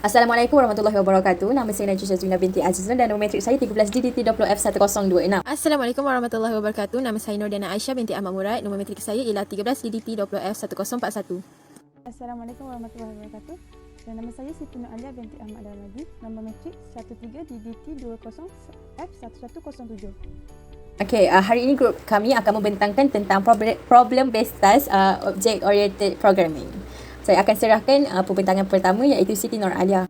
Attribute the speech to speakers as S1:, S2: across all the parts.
S1: Assalamualaikum warahmatullahi wabarakatuh. Nama saya Najwa Syazwina binti Azizna dan nombor metrik saya 13DDT20F1026.
S2: Assalamualaikum warahmatullahi wabarakatuh. Nama saya Nurdiana Aisyah binti Ahmad Murad. Nombor metrik saya ialah 13DDT20F1041.
S3: Assalamualaikum warahmatullahi wabarakatuh. Dan nama saya Siti Nur Alia binti Ahmad Darmadi. Nombor metrik 13DDT20F1107.
S1: Okey, hari ini grup kami akan membentangkan tentang problem based task object oriented programming. Saya akan serahkan pembentangan pertama iaitu Siti Nur Alia.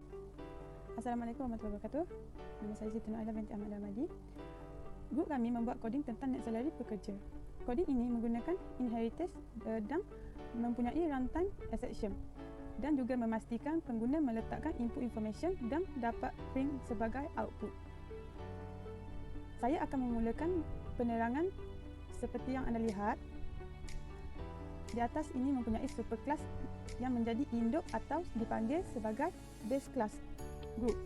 S3: Assalamualaikum warahmatullahi wabarakatuh. Nama saya Siti Nur Alia binti Ahmad Darmadi. Grup kami membuat coding tentang net salary pekerja. Coding ini menggunakan inheritance dan mempunyai runtime exception dan juga memastikan pengguna meletakkan input information dan dapat print sebagai output. Saya akan memulakan penerangan seperti yang anda lihat. Di atas ini mempunyai superclass yang menjadi induk atau dipanggil sebagai base class group.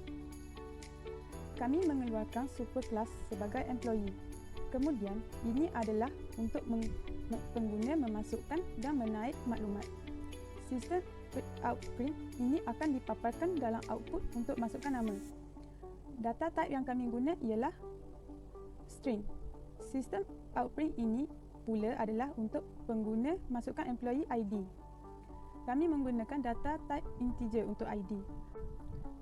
S3: Kami mengeluarkan superclass sebagai employee. Kemudian ini adalah untuk pengguna memasukkan dan menaik maklumat. Sistem outprint ini akan dipaparkan dalam output untuk masukkan nama. Data type yang kami guna ialah string. Sistem outprint ini pula adalah untuk pengguna masukkan employee ID. Kami menggunakan data type integer untuk ID.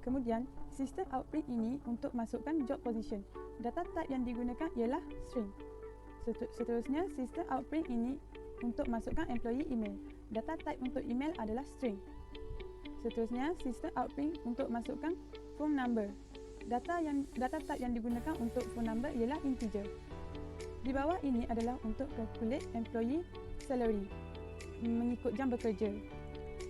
S3: Kemudian, sistem outprint ini untuk masukkan job position. Data type yang digunakan ialah string. Seterusnya, sistem outprint ini untuk masukkan employee email. Data type untuk email adalah string. Seterusnya, sistem outprint untuk masukkan phone number. Data type yang digunakan untuk phone number ialah integer. Di bawah ini adalah untuk calculate employee salary mengikut jam bekerja.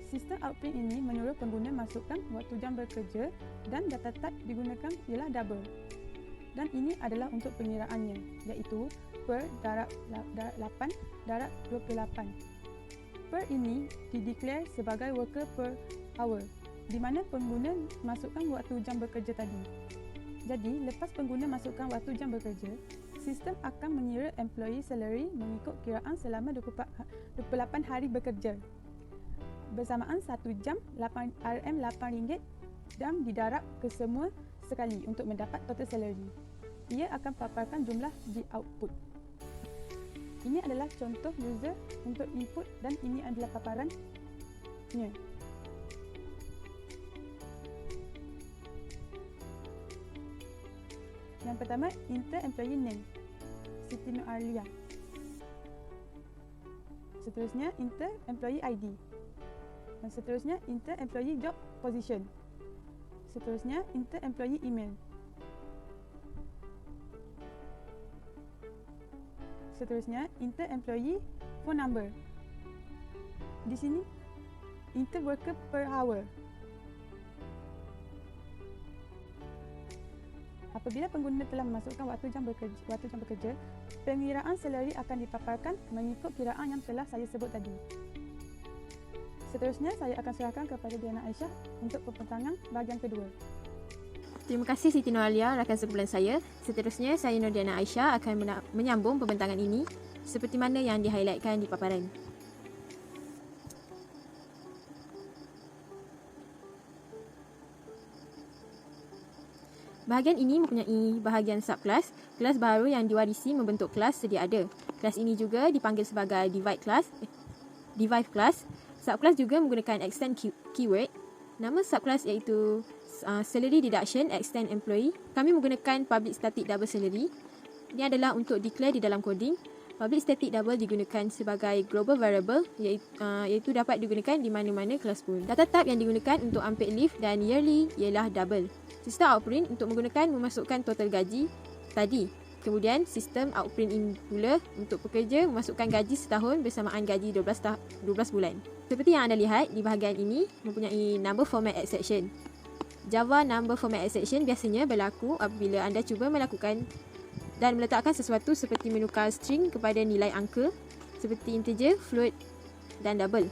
S3: Sistem outprint ini menyuruh pengguna masukkan waktu jam bekerja dan data type digunakan ialah double. Dan ini adalah untuk pengiraannya, iaitu per darab 8 darab 28. Per ini dideclare sebagai worker per hour, di mana pengguna masukkan waktu jam bekerja tadi. Jadi, lepas pengguna masukkan waktu jam bekerja, sistem akan mengira employee salary mengikut kiraan selama 28 hari bekerja. Bersamaan 1 jam RM8 dan didarab ke semua sekali untuk mendapat total salary. Ia akan paparkan jumlah di output. Ini adalah contoh user untuk input dan ini adalah paparannya. Yang pertama, enter employee name, Siti Nur Alia. Seterusnya, enter employee ID. Dan seterusnya, enter employee job position. Seterusnya, enter employee email. Seterusnya, enter employee phone number. Di sini, enter worker per hour. Apabila pengguna telah memasukkan waktu jam bekerja, pengiraan salary akan dipaparkan mengikut kiraan yang telah saya sebut tadi. Seterusnya, saya akan serahkan kepada Diana Aisyah untuk pembentangan bahagian kedua.
S2: Terima kasih Siti Nur Alia, rakan sekumpulan saya. Seterusnya, saya Nurdiana Aisyah akan menyambung pembentangan ini seperti mana yang di-highlightkan di paparan. Bahagian ini mempunyai bahagian subclass, kelas baru yang diwarisi membentuk kelas sedia ada. Kelas ini juga dipanggil sebagai divide class. Subclass juga menggunakan extend keyword. Nama subclass iaitu salary deduction extend employee. Kami menggunakan public static double salary. Ini adalah untuk declare di dalam coding. Public static double digunakan sebagai global variable iaitu dapat digunakan di mana-mana kelas pun. Data type yang digunakan untuk unpaid leave dan yearly ialah double. Sistem outprint untuk menggunakan memasukkan total gaji tadi. Kemudian sistem outprint ini pula untuk pekerja memasukkan gaji setahun bersamaan gaji 12 bulan. Seperti yang anda lihat di bahagian ini mempunyai number format exception. Java number format exception biasanya berlaku apabila anda cuba melakukan dan meletakkan sesuatu seperti menukar string kepada nilai angka seperti integer, float dan double.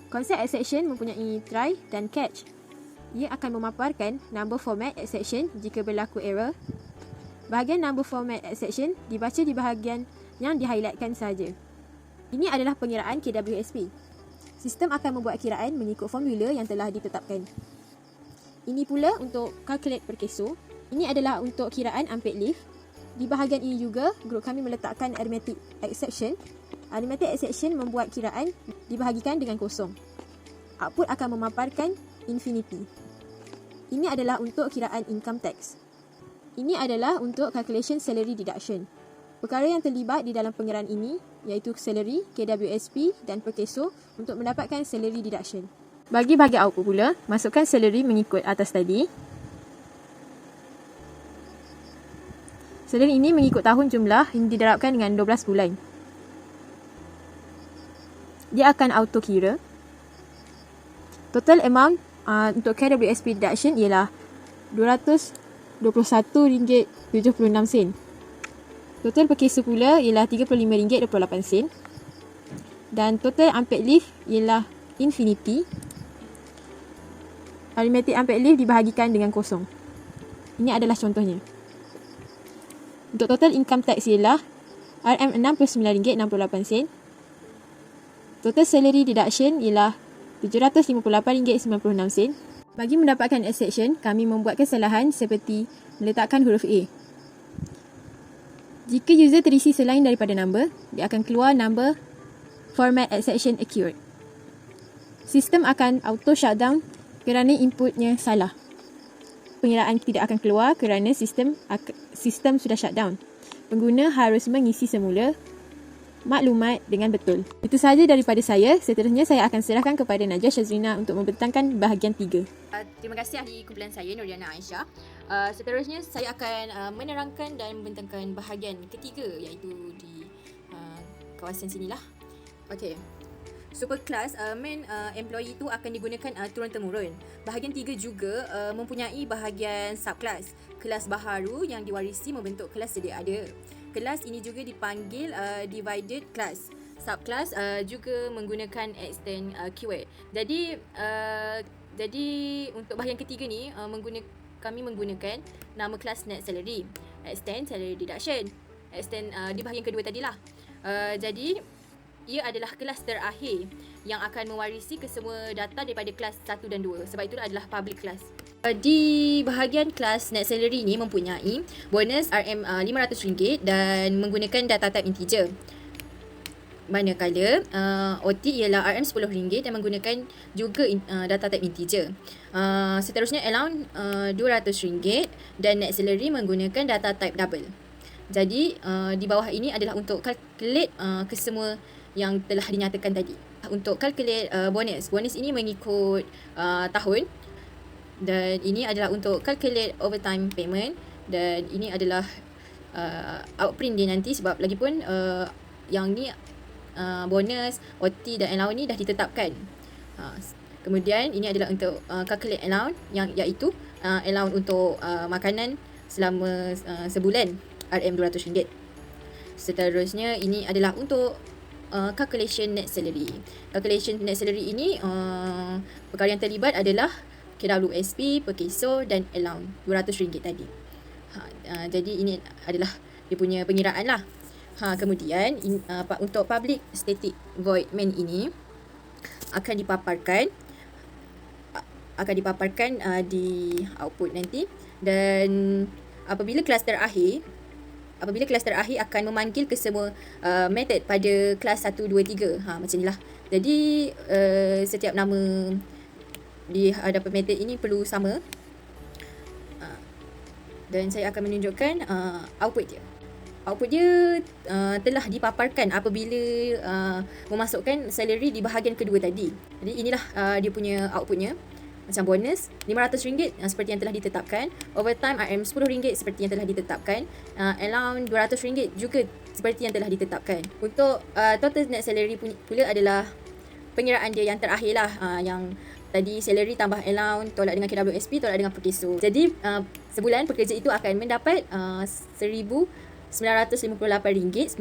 S2: Konsep exception mempunyai try dan catch. Ia akan memaparkan number format exception jika berlaku error. Bahagian number format exception dibaca di bahagian yang di-highlightkan sahaja. Ini adalah pengiraan KWSP. Sistem akan membuat kiraan mengikut formula yang telah ditetapkan. Ini pula untuk calculate per keso. Ini adalah untuk kiraan unpaid leave. Di bahagian ini juga, grup kami meletakkan arithmetic exception. Arithmetic exception membuat kiraan dibahagikan dengan kosong. Output akan memaparkan infinity. Ini adalah untuk kiraan income tax. Ini adalah untuk calculation salary deduction. Perkara yang terlibat di dalam pengiraan ini iaitu salary, KWSP dan per keso untuk mendapatkan salary deduction. Bagi bahagian output pula, masukkan salary mengikut atas tadi. Salary ini mengikut tahun jumlah yang diterapkan dengan 12 bulan. Dia akan auto kira. Total amount untuk KWSP deduction ialah RM221.76. Total per keso pula ialah RM35.28. Dan total unpaid leave ialah infinity. Arithmetic unpaid leave dibahagikan dengan kosong. Ini adalah contohnya. Untuk total income tax ialah RM69.68. Total salary deduction ialah RM758.96. Bagi mendapatkan exception, kami membuat kesalahan seperti meletakkan huruf A. Jika user terisi selain daripada number, dia akan keluar number format exception accurate. Sistem akan auto shutdown kerana inputnya salah. Pengiraan tidak akan keluar kerana sistem sudah shutdown. Pengguna harus mengisi semula maklumat dengan betul. Itu sahaja daripada saya. Seterusnya saya akan serahkan kepada Najah Syazrina untuk membentangkan bahagian 3.
S1: Terima kasih ahli kumpulan saya, Nuriana Aisyah. Seterusnya saya akan menerangkan dan membentangkan bahagian ketiga iaitu di kawasan sinilah. Okey. Superclass main employee itu akan digunakan turun-temurun. Bahagian 3 juga mempunyai bahagian subclass. Kelas baharu yang diwarisi membentuk kelas sedia ada. Kelas ini juga dipanggil divided class. Subclass juga menggunakan extend keyword. Jadi untuk bahagian ketiga ni kami menggunakan nama kelas net salary, extend salary deduction. Extend di bahagian kedua tadilah. Jadi ia adalah kelas terakhir yang akan mewarisi kesemua data daripada kelas 1 dan 2. Sebab itu adalah public class. Di bahagian kelas net salary ni mempunyai bonus RM500 dan menggunakan data type integer. Manakala OT ialah RM10 dan menggunakan juga data type integer. Seterusnya allowance RM200 dan net salary menggunakan data type double. Jadi di bawah ini adalah untuk calculate kesemua yang telah dinyatakan tadi. Untuk calculate bonus ini mengikut tahun, dan ini adalah untuk calculate overtime payment, dan ini adalah outprint dia nanti sebab lagipun yang ni bonus, OT dan allowance ni dah ditetapkan. Kemudian ini adalah untuk calculate allowance yang iaitu allowance untuk makanan selama sebulan RM200. Seterusnya ini adalah untuk calculation net salary. Calculation net salary ini perkara yang terlibat adalah KWSP, per keso dan allowance RM200 tadi. Jadi ini adalah dia punya pengiraan lah. Kemudian untuk public static void main ini akan dipaparkan di output nanti, dan apabila kelas terakhir akan memanggil ke semua method pada kelas 1, 2, 3. Macam inilah. Jadi setiap nama di hadapan method ini perlu sama. Dan saya akan menunjukkan output dia. Output dia telah dipaparkan apabila memasukkan salary di bahagian kedua tadi. Jadi inilah dia punya outputnya. Macam bonus RM500 seperti yang telah ditetapkan, overtime RM10 seperti yang telah ditetapkan, allowance RM200 juga seperti yang telah ditetapkan. Untuk total net salary pula adalah pengiraan dia yang terakhir lah, yang tadi salary tambah allowance tolak dengan KWSP tolak dengan per keso. Jadi sebulan pekerja itu akan mendapat RM1,958.96.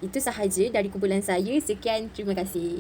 S1: Itu sahaja dari kumpulan saya. Sekian, terima kasih.